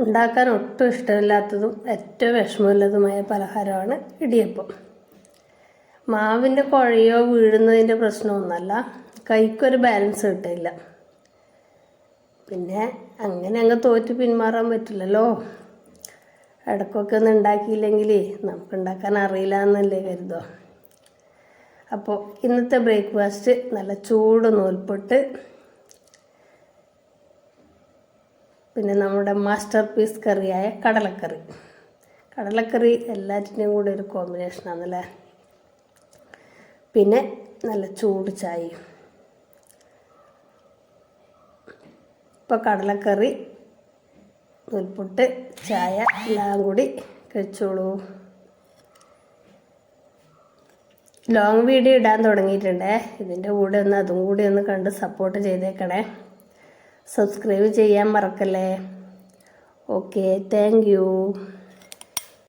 ഉണ്ടാക്കാൻ ഒട്ടും ഇഷ്ടമില്ലാത്തതും ഏറ്റവും വിഷമമില്ലാത്തതുമായ പലഹാരമാണ് ഇടിയപ്പം. മാവിൻ്റെ കുഴയോ വീഴുന്നതിൻ്റെ പ്രശ്നമൊന്നുമല്ല, കൈക്കൊരു ബാലൻസ് കിട്ടില്ല. പിന്നെ അങ്ങനെ അങ്ങ് തോറ്റ് പിന്മാറാൻ പറ്റില്ലല്ലോ. ഇടയ്ക്കൊക്കെ ഒന്നും ഉണ്ടാക്കിയില്ലെങ്കിൽ നമുക്ക് ഉണ്ടാക്കാൻ അറിയില്ല എന്നല്ലേ കരുതോ. അപ്പോൾ ഇന്നത്തെ ബ്രേക്ക്ഫാസ്റ്റ് നല്ല ചൂട് നൂൽപുട്ട്, പിന്നെ നമ്മുടെ മാസ്റ്റർ പീസ് കറിയായ കടലക്കറി. കടലക്കറി എല്ലാറ്റിൻ്റെയും കൂടെ ഒരു കോമ്പിനേഷനാണല്ലേ. പിന്നെ നല്ല ചൂട് ചായയും. ഇപ്പോൾ കടലക്കറി, നൂൽപുട്ട്, ചായ എല്ലാം കൂടി കഴിച്ചോളൂ. ലോങ് വീഡിയോ ഇടാൻ തുടങ്ങിയിട്ടുണ്ടേ. ഇതിൻ്റെ കൂടെ അതും കൂടി ഒന്ന് കണ്ട് സപ്പോർട്ട് ചെയ്തേക്കണേ. സബ്സ്ക്രൈബ് ചെയ്യാൻ മറക്കല്ലേ. Okay, thank you.